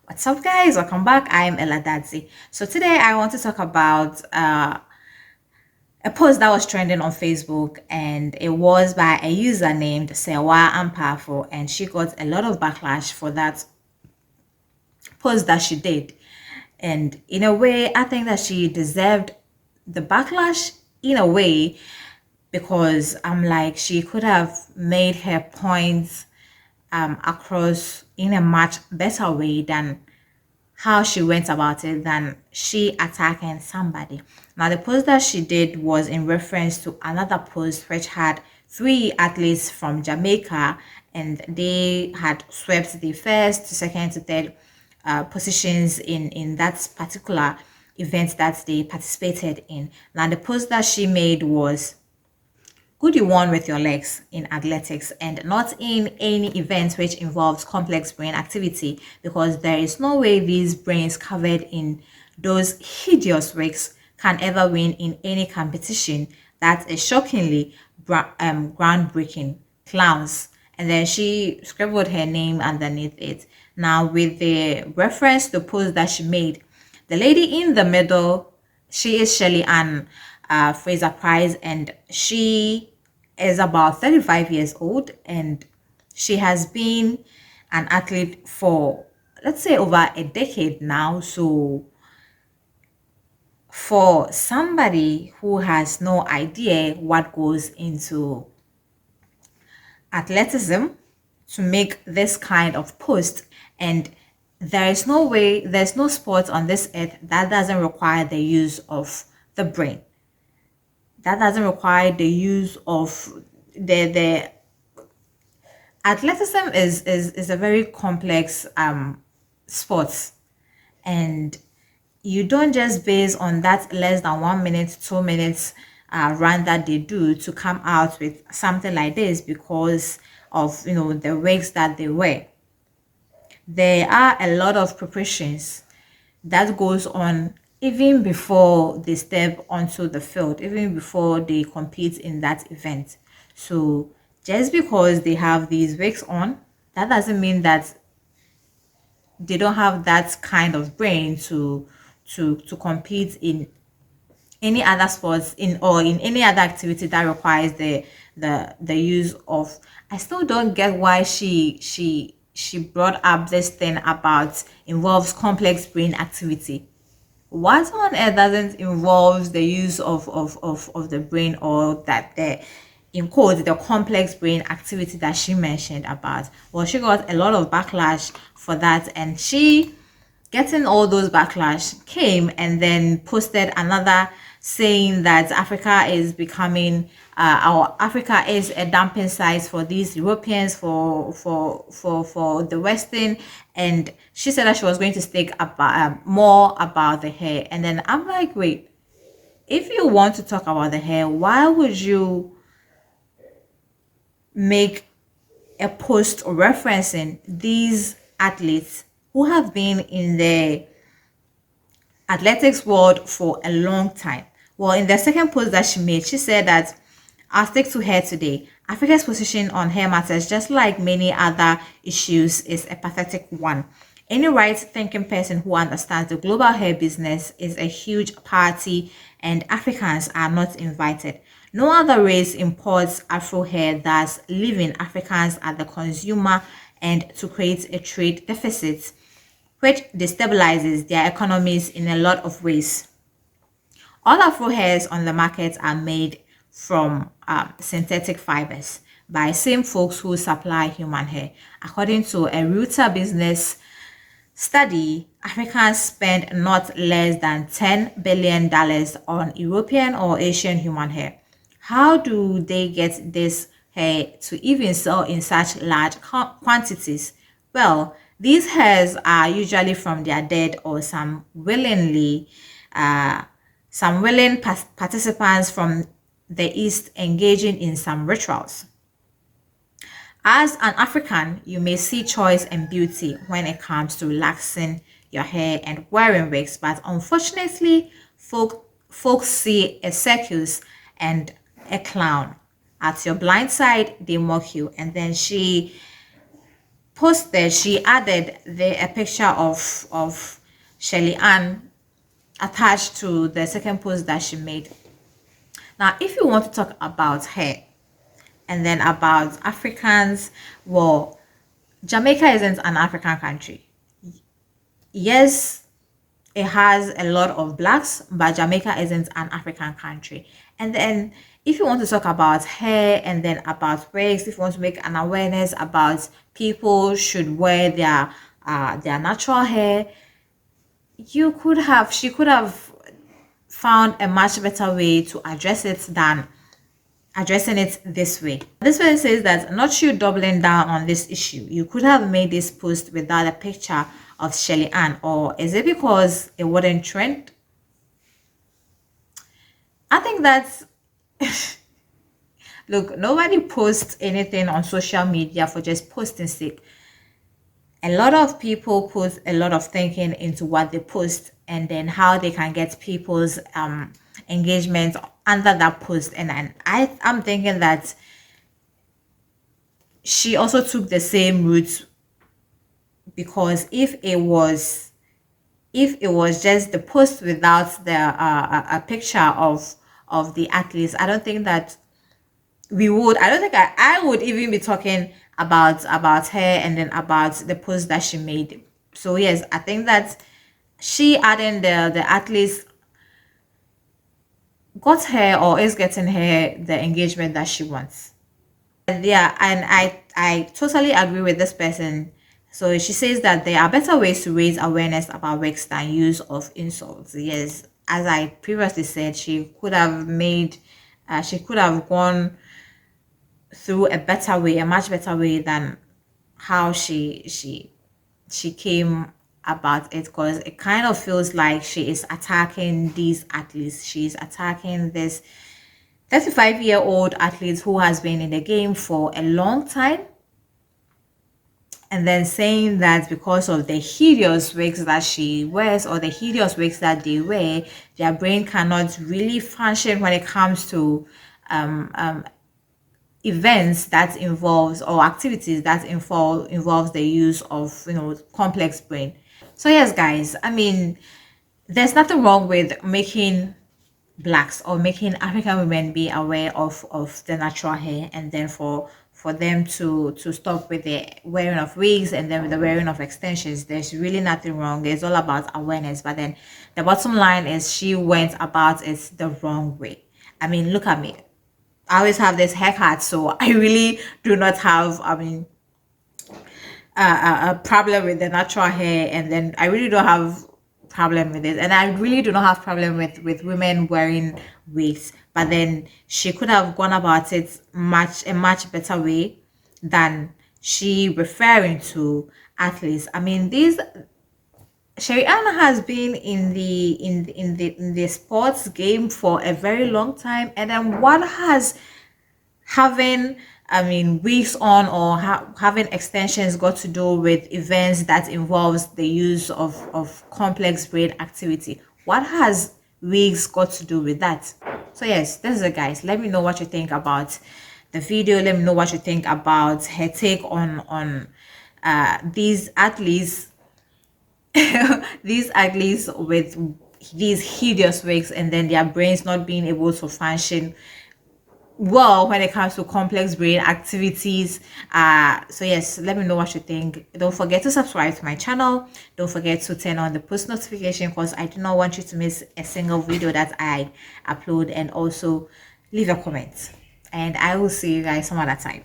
What's up, guys? Welcome back. I'm Ella Dadzi. So today I want to talk about a post that was trending on Facebook, and it was by a user named Serwaa Ampaafo, and she got a lot of backlash for that post that she did. And in a way, I think that she deserved the backlash in a way because I'm like she could have made her points across in a much better way than how she went about it than she attacking somebody. Now, the post that she did was in reference to another post which had three athletes from Jamaica, and they had swept the first to second to third positions in that particular event that they participated in. Now, the post that she made was good you won with your legs in athletics and not in any event which involves complex brain activity, because there is no way these brains covered in those hideous wigs can ever win in any competition that is shockingly groundbreaking clowns. And then she scribbled her name underneath it. Now, with the reference to the post that she made, the lady in the middle, she is Shelly-Ann Fraser-Pryce, and she is about 35 years old, and she has been an athlete for, let's say, over a decade now. So for somebody who has no idea what goes into athleticism to make this kind of post, and there is no way, there's no sport on this earth that doesn't require the use of the brain, that doesn't require the use of the athleticism is a very complex sport, and you don't just base on that less than 1 minute 2 minutes run that they do to come out with something like this because of the wigs that they wear. There are a lot of preparations that goes on even before they step onto the field, even before they compete in that event. So just because they have these wigs on, that doesn't mean that they don't have that kind of brain to compete in any other sports in or in any other activity that requires the use of. I still don't get why she brought up this thing about involves complex brain activity. What on earth doesn't involve the use of the brain, or that the in quotes the complex brain activity that she mentioned about? Well, she got a lot of backlash for that, and she getting all those backlash came and then posted another saying that Africa is becoming our Africa is a dumping site for these Europeans, for the Western. And she said that she was going to speak about more about the hair. And then I'm like, wait, if you want to talk about the hair, why would you make a post referencing these athletes who have been in the athletics world for a long time? Well, in the second post that she made, she said that I'll stick to hair today. Africa's position on hair matters, just like many other issues, is a pathetic one. Any right-thinking person who understands the global hair business is a huge party, and Africans are not invited. No other race imports Afro hair, thus leaving Africans at the consumer and to create a trade deficit, which destabilizes their economies in a lot of ways. All Afro hairs on the market are made from synthetic fibers by same folks who supply human hair. According to a Reuters business study, Africans spend not less than $10 billion on European or Asian human hair. How do they get this hair to even sell in such large quantities? Well, these hairs are usually from their dead or uh, some willing participants from the East engaging in some rituals. As an African, you may see choice and beauty when it comes to relaxing your hair and wearing wigs, but unfortunately, folks see a circus and a clown. At your blind side, they mock you. And then she posted, she added a picture of Shelly-Ann attached to the second post that she made. Now, if you want to talk about her and then about Africans, well, Jamaica isn't an African country. Yes, it has a lot of blacks, but Jamaica isn't an African country. And then if you want to talk about hair and then about wigs, if you want to make an awareness about people should wear their natural hair, she could have found a much better way to address it than addressing it this way. This one says that not you doubling down on this issue. You could have made this post without a picture of Shelly-Ann, or is it because it wouldn't trend? I think that's look, nobody posts anything on social media for just posting sake. A lot of people put a lot of thinking into what they post and then how they can get people's engagement under that post. And I'm thinking that she also took the same route, because if it was just the post without the a picture of the athletes, I don't think that I don't think I would even be talking about her and then about the post that she made. So yes, I think that she adding the athletes got her, or is getting her, the engagement that she wants. And yeah, and I totally agree with this person. So she says that there are better ways to raise awareness about wigs than use of insults. Yes, as I previously said, she could have gone through a better way, a much better way than how she came about it, because it kind of feels like she is attacking these athletes. She's attacking this 35-year-old athlete who has been in the game for a long time, and then saying that because of the hideous wigs that she wears, or the hideous wigs that they wear, their brain cannot really function when it comes to events that involves, or activities that involves the use of, complex brain. So yes, guys, I mean, there's nothing wrong with making blacks or making African women be aware of the natural hair, and then for them to stop with the wearing of wigs and then with the wearing of extensions. There's really nothing wrong. It's all about awareness. But then the bottom line is she went about it the wrong way. I mean, look at me. I always have this haircut, so I really do not have, a problem with the natural hair, and then I really don't have problem with it, and I really do not have problem with women wearing wigs. But then she could have gone about it a much better way than she referring to athletes. I mean, these Shelly-Ann has been in the sports game for a very long time, and then what has having wigs on, or having extensions got to do with events that involves the use of complex brain activity? What has wigs got to do with that? So yes, this is it, guys. Let me know what you think about the video. Let me know what you think about her take on these athletes these athletes with these hideous wigs, and then their brains not being able to function well when it comes to complex brain activities. So yes, let me know what you think. Don't forget to subscribe to my channel. Don't forget to turn on the post notification, because I do not want you to miss a single video that I upload. And also leave a comment, and I will see you guys some other time.